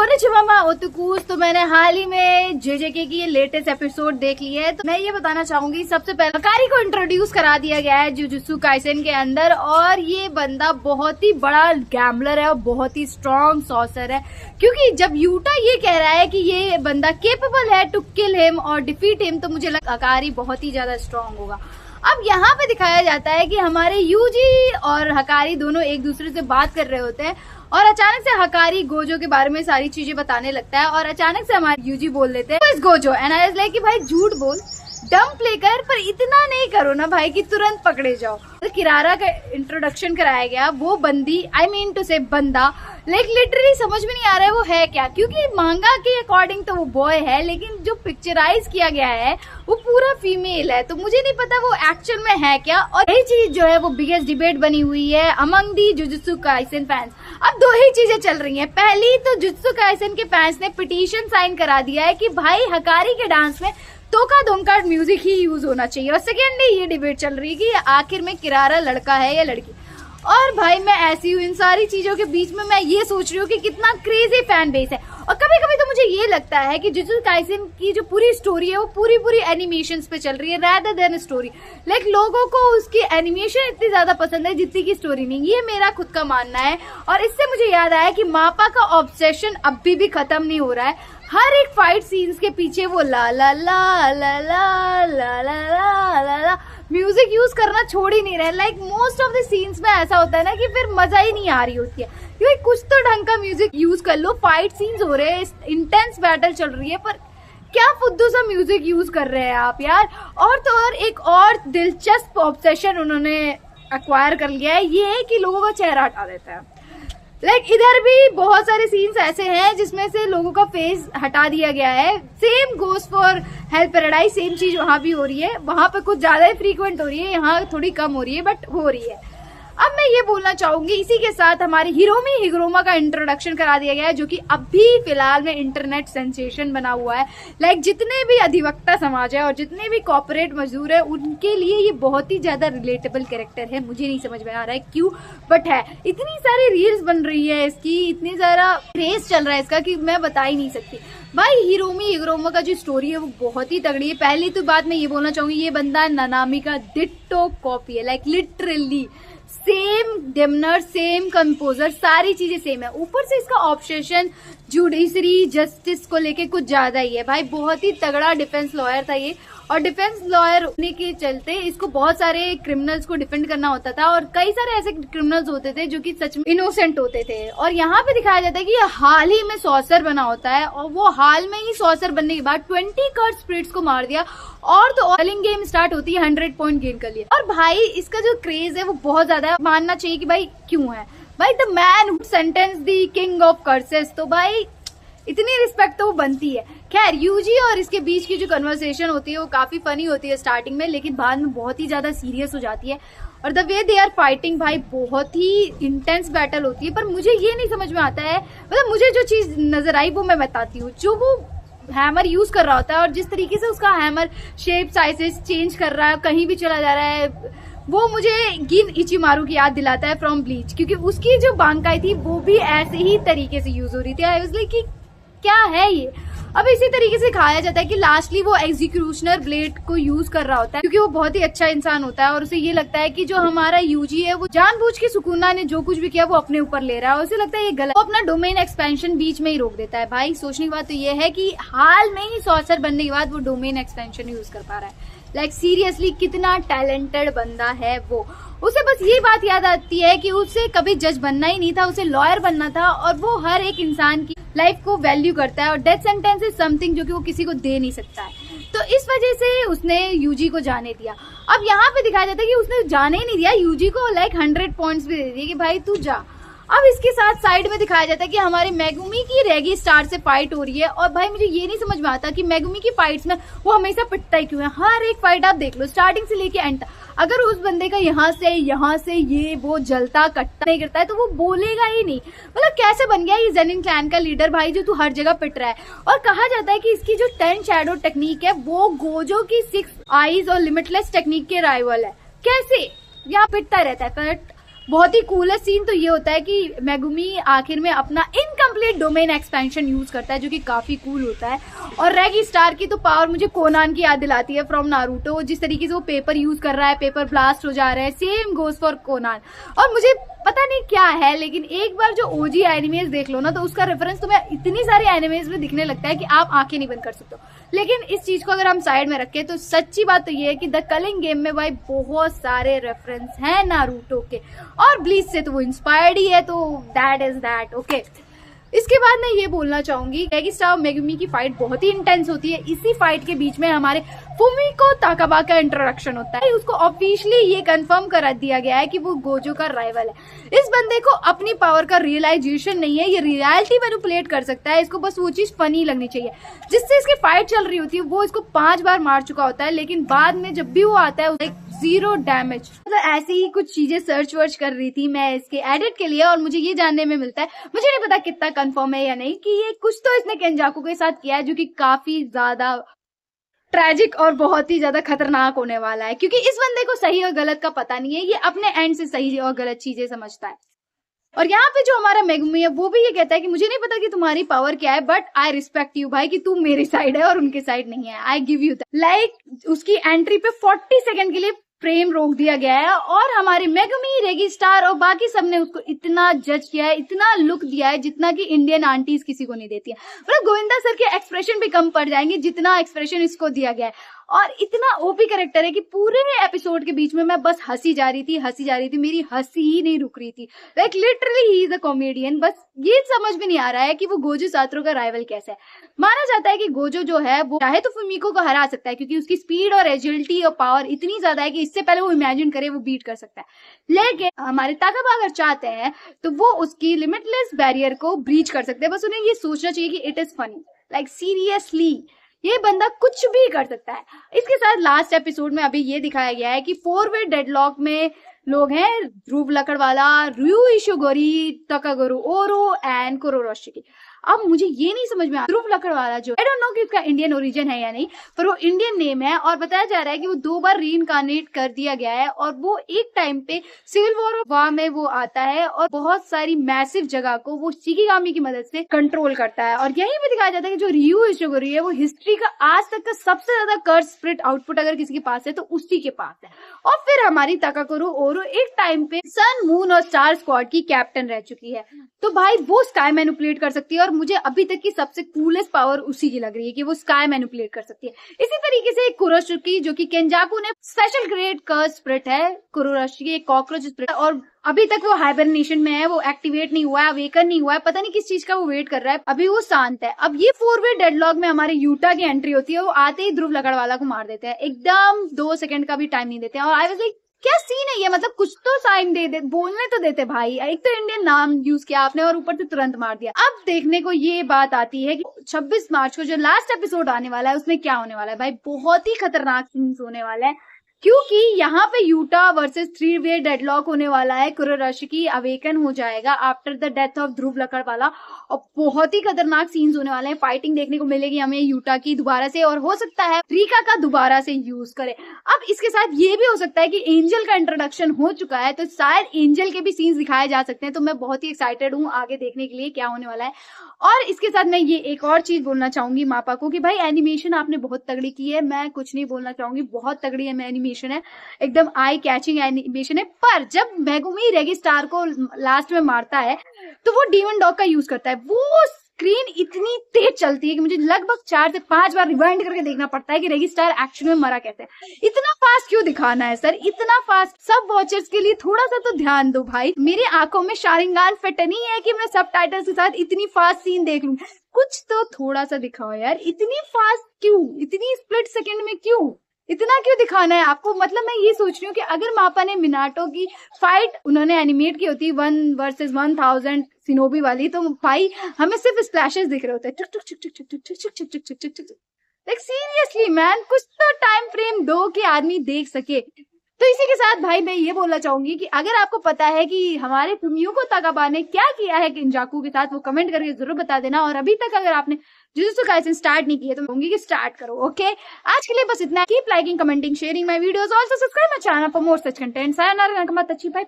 Konnichiwa ओतुकुस। तो मैंने हाल ही में जेजेके की ये लेटेस्ट एपिसोड देख ली है। तो मैं ये बताना चाहूंगी, सबसे पहले हकारी को इंट्रोड्यूस करा दिया गया है जुजुत्सु काइसेन के अंदर, और ये बंदा बहुत ही बड़ा गैम्बलर है और बहुत ही स्ट्रॉन्ग सॉर्सर है। क्योंकि जब यूटा ये कह रहा है कि ये बंदा केपेबल है टू किल हिम और डिफीट हिम, तो मुझे लगता है हकारी बहुत ही ज्यादा स्ट्रॉन्ग होगा। अब यहाँ पे दिखाया जाता है कि हमारे यूजी और हकारी दोनों एक दूसरे से बात कर रहे होते हैं और अचानक से हकारी गोजो के बारे में सारी चीजें बताने लगता है और अचानक से हमारे यूजी बोल देते हैं इस Gojo and I was like कि भाई झूठ बोल, डम प्ले कर, पर इतना नहीं करो ना भाई कि तुरंत पकड़े जाओ। तो किरारा का इंट्रोडक्शन कराया गया, वो बंदी, आई मीन टू से बंदा, लाइक लिटरली समझ में नहीं आ रहा है वो है क्या, क्योंकि मांगा के अकॉर्डिंग तो वो बॉय है, लेकिन जो पिक्चराइज किया गया है वो पूरा फीमेल है। तो मुझे नहीं पता वो एक्चुअल में है क्या। और यही चीज जो है वो बिगेस्ट डिबेट बनी हुई है among the jujutsu Kaisen fans. अब दो ही चीजें चल रही हैं। पहली तो जुजुत्सु काइसेन के फैंस ने पिटीशन साइन करा दिया है कि भाई हकारी के डांस में तोका दोमका म्यूजिक ही यूज होना चाहिए, और सेकेंडली ये डिबेट चल रही है कि आखिर में किरारा लड़का है या लड़की। और भाई मैं ऐसी हूँ, इन सारी चीजों के बीच में मैं ये सोच रही हूँ कि कितना क्रेजी फैन बेस है। और कभी कभी तो मुझे ये लगता है कि जुजुत्सु काइसेन की जो पूरी स्टोरी है वो पूरी एनिमेशंस पे चल रही है रादर देन स्टोरी। लाइक लोगों को उसकी एनिमेशन इतनी ज्यादा पसंद है जितनी की स्टोरी नहीं, ये मेरा खुद का मानना है। और इससे मुझे याद आया कि मापा का ऑब्सेशन अभी भी खत्म नहीं हो रहा है। हर एक फाइट सीन्स के पीछे वो ला ला ला ला ला ला ला ला ला म्यूजिक यूज करना छोड़ ही नहीं रहे। Like most of the scenes में ऐसा होता है ना कि फिर मजा ही नहीं आ रही होती है, क्योंकि कुछ तो ढंग का म्यूजिक यूज कर लो। फाइट सीन्स हो रहे हैं, इंटेंस बैटल चल रही है, पर क्या फुद्दू सा म्यूजिक यूज कर रहे हैं आप यार। और तो और एक और दिलचस्प ऑब्सेशन उन्होंने एक्वायर कर लिया है, ये है कि लोगों का चेहरा हटा देता है। लाइक इधर भी बहुत सारे सीन्स ऐसे हैं जिसमें से लोगों का फेस हटा दिया गया है। Same goes for hello paradise, same चीज वहां भी हो रही है। वहां पे कुछ ज्यादा ही फ्रीक्वेंट हो रही है, यहाँ थोड़ी कम हो रही है, बट हो रही है। अब मैं ये बोलना चाहूंगी, इसी के साथ हमारी हिरोमी हिग्रोमा का इंट्रोडक्शन करा दिया गया है, जो कि अभी फिलहाल में इंटरनेट सेंसेशन बना हुआ है। लाइक जितने भी अधिवक्ता समाज है और जितने भी कॉर्पोरेट मजदूर है, उनके लिए ये बहुत ही ज्यादा रिलेटेबल कैरेक्टर है। मुझे नहीं समझ में आ रहा है क्यों, बट है। इतनी सारी रील्स बन रही है इसकी, इतनी सारा क्रेज चल रहा है इसका कि मैं बता ही नहीं सकती। भाई हिरोमी हिग्रोमा का जो स्टोरी है वो बहुत ही तगड़ी है। पहली तो बात मैं ये बोलना चाहूंगी, ये बंदा नानामी का डिट्टो कॉपी है। Like literally same demeanour, same composer, सारी चीजें सेम है। ऊपर से इसका ऑब्सेशन जुडिशरी जस्टिस को लेके कुछ ज्यादा ही है। भाई बहुत ही तगड़ा डिफेंस लॉयर था ये, और डिफेंस लॉयर होने के चलते इसको बहुत सारे क्रिमिनल्स को डिफेंड करना होता था, और कई सारे ऐसे क्रिमिनल्स होते थे जो कि सच में इनोसेंट होते थे। और यहाँ पे दिखाया जाता है कि ये हाल ही में सॉर्सर बना होता है, और वो हाल में ही सॉर्सर बनने के बाद 20 कर्ड स्पिरिट्स को मार दिया, और तो ऑलिंग गेम स्टार्ट होती है 100 पॉइंट गेन कर लिया। और भाई इसका जो क्रेज है वो बहुत ज्यादा है। मानना चाहिए कि भाई क्यों है, भाई the man who sentence the king of curses, तो भाई इतनी रिस्पेक्ट तो वो बनती है। खैर यूजी और इसके बीच की जो कन्वर्सेशन होती है वो काफी फनी होती है स्टार्टिंग में, लेकिन बाद में बहुत ही ज्यादा सीरियस हो जाती है। और the way they are fighting, भाई बहुत ही इंटेंस बैटल होती है। पर मुझे ये नहीं समझ में आता है, मतलब मुझे जो चीज नजर आई वो मैं बताती हूँ। जो वो हैमर यूज कर रहा होता है और जिस तरीके से उसका हैमर शेप साइजेस चेंज कर रहा है, कहीं भी चला जा रहा है, वो मुझे गिन इचिमारू की याद दिलाता है फ्रॉम ब्लीच, क्योंकि उसकी जो बांकाई थी वो भी ऐसे ही तरीके से यूज हो रही थी। आई वाज लाइक कि क्या है ये। अब इसी तरीके से खाया जाता है कि लास्टली वो एग्जीक्यूशनर ब्लेड को यूज कर रहा होता है, क्योंकि वो बहुत ही अच्छा इंसान होता है और उसे ये लगता है कि जो हमारा यूजी है वो जानबूझ के सुकुना ने जो कुछ भी किया वो अपने ऊपर ले रहा है, उसे लगता है ये गलत। वो अपना डोमेन एक्सपेंशन बीच में ही रोक देता है। भाई सोचने की बात तो ये है कि हाल में ही सॉर्सर बनने के बाद वो डोमेन एक्सपेंशन यूज कर पा रहा है। लाइक सीरियसली कितना टैलेंटेड बंदा है वो। उसे बस ये बात याद आती है कि उसे कभी जज बनना ही नहीं था, उसे लॉयर बनना था, और वो हर एक इंसान की लाइफ को वैल्यू करता है, और डेथ सेंटेंस इज समथिंग जो कि वो किसी को दे नहीं सकता है। तो इस वजह से उसने यूजी को जाने दिया। अब यहाँ पे दिखाया जाता है कि उसने जाने ही नहीं दिया यूजी को, लाइक 100 पॉइंट्स भी दे दिए कि भाई तू जा। अब इसके साथ साइड में दिखाया जाता है कि हमारे मेगुमी की रेगी स्टार से फाइट हो रही है, और भाई मुझे ये नहीं समझ में आता कि मेगुमी की फाइट्स में वो हमेशा पिटता ही क्यों है। हर एक फाइट आप देख लो स्टार्टिंग से लेके एंड तक, अगर उस बंदे का यहाँ से ये वो जलता कटता नहीं करता है तो वो बोलेगा ही नहीं। मतलब कैसे बन गया ये जेनिन क्लैन का लीडर भाई, जो तू हर जगह पिट रहा है। और कहा जाता है कि इसकी जो 10 शैडो टेक्निक है वो गोजो की 6 आईज और लिमिटलेस टेक्निक के राइवल है। कैसे यहाँ पिटता रहता है, बहुत ही कूलेस्ट सीन तो ये होता है कि मेगुमी आखिर में अपना इनकम्प्लीट डोमेन एक्सपेंशन यूज करता है, जो कि काफी कूल होता है। और रेगी स्टार की तो पावर मुझे कोनान की याद दिलाती है फ्रॉम नारुतो। जिस तरीके से वो पेपर यूज कर रहा है, पेपर ब्लास्ट हो जा रहा है, सेम गोज फॉर कोनान। और मुझे पता नहीं क्या है, लेकिन एक बार जो ओजी एनिमेज देख लो ना, तो उसका रेफरेंस तुम्हें इतनी सारी एनिमेज में दिखने लगता है कि आप आंखें नहीं बंद कर सकते। लेकिन इस चीज को अगर हम साइड में रखें तो सच्ची बात तो ये है कि द कलिंग गेम में भाई बहुत सारे रेफरेंस हैं नारुतो के, और ब्लीच से तो वो इंस्पायर्ड ही है, तो दैट इज दैट ओके। इसके बाद मैं ये बोलना चाहूंगी रेगी स्टार और मेगुमी की फाइट बहुत ही इंटेंस होती है। इसी फाइट के बीच में हमारे फुमिको ताकाबा का इंट्रोडक्शन होता है। उसको ऑफिशियली ये कंफर्म करा दिया गया है कि वो गोजो का राइवल है। इस बंदे को अपनी पावर का रियलाइजेशन नहीं है, ये रियलिटी मैनिपुलेट कर सकता है। इसको बस वो चीज फनी लगनी चाहिए। जिससे इसकी फाइट चल रही होती है वो इसको 5 बार मार चुका होता है, लेकिन बाद में जब भी वो आता है उसे 0 डैमेज। मतलब ऐसी ही कुछ चीजें सर्च वर्च कर रही थी मैं इसके एडिट के लिए, और मुझे ये जानने में मिलता है, मुझे नहीं पता कितना कंफर्म है या नहीं, कि ये कुछ तो इसने केंजाकू के साथ किया है जो कि काफी ज्यादा ट्रैजिक और बहुत ही ज्यादा खतरनाक होने वाला है। क्योंकि इस बंदे को सही और गलत का पता नहीं है, ये अपने एंड से सही और गलत चीजें समझता है। और यहाँ पे जो हमारा मेगुमी है वो भी ये कहता है कि मुझे नहीं पता कि तुम्हारी पावर क्या है, बट आई रिस्पेक्ट यू भाई, कि तू मेरी साइड है और उनके साइड नहीं है। I give you that. Like उसकी एंट्री पे 40 सेकंड के लिए फ्रेम रोक दिया गया है, और हमारे मेगुमी, रेगी स्टार और बाकी सबने उसको इतना जज किया है, इतना लुक दिया है जितना कि इंडियन आंटीज किसी को नहीं देती है। मतलब गोविंदा सर के एक्सप्रेशन भी कम पड़ जाएंगे जितना एक्सप्रेशन इसको दिया गया है। और इतना ओपी कैरेक्टर है कि पूरे एपिसोड के बीच में मैं बस हंसी जा रही थी, मेरी हंसी ही नहीं रुक रही थी। Like literally he is a comedian. बस ये समझ में नहीं आ रहा है कि वो गोजो सातरो का राइवल कैसे है। माना जाता है कि गोजो जो है वो चाहे तो फुमिको को हरा सकता है, क्योंकि उसकी स्पीड और एजिलिटी और पावर इतनी ज्यादा है कि इससे पहले वो इमेजिन करे वो बीट कर सकता है। लेकिन हमारे ताकाबा अगर चाहते हैं तो वो उसकी लिमिटलेस बैरियर को ब्रीच कर सकते हैं। बस उन्हें ये सोचना चाहिए कि it is funny. Like seriously ये बंदा कुछ भी कर सकता है। इसके साथ लास्ट एपिसोड में अभी ये दिखाया गया है कि 4-वे डेडलॉक में लोग हैं ध्रुव लकड़वाला, रyu इशोगोरी, ताकागुरू ओरो एंड कुरोरोशिकी। अब मुझे ये नहीं समझ में आता, ध्रुव लकड़वाला जो आई डोंट नो कि उसका इंडियन ओरिजिन है या नहीं, पर वो इंडियन नेम है और बताया जा रहा है कि वो 2 बार रीइनकार्नेट कर दिया गया है, और वो एक टाइम पे सिविल वॉर में वो आता है और बहुत सारी मैसिव जगह को वो शिकिगामी की मदद से कंट्रोल करता है। और यही भी दिखाया जाता है कि जो रyu इशोगोरी है वो हिस्ट्री का आज तक का सबसे ज्यादा कर्स स्पिरिट आउटपुट अगर किसी के पास है तो उसी के पास है। और फिर हमारी ताकागुरू ओरो एक टाइम पे सन, मून और स्टार स्क्वाड की कैप्टन रह चुकी है। तो भाई वो स्काई मैनिपुलेट कर सकती है, और मुझे अभी तक की सबसे कूलेस्ट पावर उसी की लग रही है कि वो स्काई मैनिपुलेट कर सकती है। इसी तरीके से कुरोरोशिकी जो कि केंजाकू ने स्पेशल ग्रेड कर्स स्पिरिट है, कुरोरोशिकी एक कॉकरोच स्पिरिट है, और अभी तक वो हाइबरनेशन में है, वो एक्टिवेट नहीं हुआ है, अवेकन नहीं हुआ है, पता नहीं किस चीज का वो वेट कर रहा है, अभी वो शांत है। अब ये 4-वे डेडलॉक में हमारे यूटा की एंट्री होती है, वो आते ही ध्रुव लकड़वाला को मार देते हैं, एकदम 2 सेकंड का भी टाइम नहीं देते हैं। और आई वाज लाइक क्या सीन है ये, मतलब कुछ तो साइन दे बोलने तो देते भाई। एक तो इंडियन नाम यूज किया आपने और ऊपर से तुरंत मार दिया। अब देखने को ये बात आती है कि 26 मार्च को जो लास्ट एपिसोड आने वाला है उसमें क्या होने वाला है। भाई बहुत ही खतरनाक सीन्स होने वाला है, क्योंकि यहाँ पे यूटा वर्सेस 3-वे डेडलॉक होने वाला है। कुरोरोशिकी अवेकन हो जाएगा आफ्टर द डेथ ऑफ ध्रुव लकड़वाला, और बहुत ही खतरनाक सीन्स होने वाले हैं। फाइटिंग देखने को मिलेगी हमें यूटा की दोबारा से, और हो सकता है रिका का दोबारा से यूज करे। अब इसके साथ ये भी हो सकता है कि एंजल का इंट्रोडक्शन हो चुका है, तो शायद एंजल के भी सीन्स दिखाए जा सकते हैं। तो मैं बहुत ही एक्साइटेड हूँ आगे देखने के लिए क्या होने वाला है। और इसके साथ मैं ये एक और चीज बोलना चाहूंगी मापा को कि भाई एनिमेशन आपने बहुत तगड़ी की है, मैं कुछ नहीं बोलना चाहूंगी, बहुत तगड़ी है एनिमेशन है, एकदम आई कैचिंग एनिमेशन है। पर जब मेगुमी रेगी स्टार को लास्ट में मारता है तो वो डीमन डॉग का यूज करता है। वो स्क्रीन इतनी तेज चलती है कि मुझे लगभग 4 से 5 बार रिवाइंड करके देखना पड़ता है कि रेगी स्टार एक्शन में मरा कैसे है। इतना फास्ट क्यों दिखाना है सर, इतना फास्ट? सब वॉचर्स के लिए थोड़ा सा तो ध्यान दो भाई। मेरी आंखों में शारिंगान फिट नहीं है कि मैं सब टाइटल्स के साथ इतनी फास्ट सीन देख लूं। कुछ तो थोड़ा सा दिखाओ यार, इतनी फास्ट क्यों, इतनी स्प्लिट सेकेंड में क्यों, इतना क्यों दिखाना है आपको? मतलब मैं ये सोच रही हूँ कि अगर मापा ने मिनाटो की फाइट उन्होंने एनिमेट की होती 1 वर्सेस 1000 सिनोबी वाली, तो भाई हमें सिर्फ स्प्लैशेस दिख रहे होते हैं, लाइक सीरियसली मैन, कुछ तो टाइम फ्रेम दो कि आदमी देख सके। तो इसी के साथ भाई मैं ये बोलना चाहूंगी कि अगर आपको पता है कि हमारे फुमिको ताकाबा ने क्या किया है केंजाकू के साथ, वो कमेंट करके जरूर बता देना। और अभी तक अगर आपने जुजुत्सु काइसेन स्टार्ट नहीं किया तो मैं कहूंगी कि स्टार्ट करो। ओके, आज के लिए बस इतना। Keep liking, commenting, sharing my videos, also subscribe my channel for more such content. सायोनारा, नकमत अच्छी, बाय।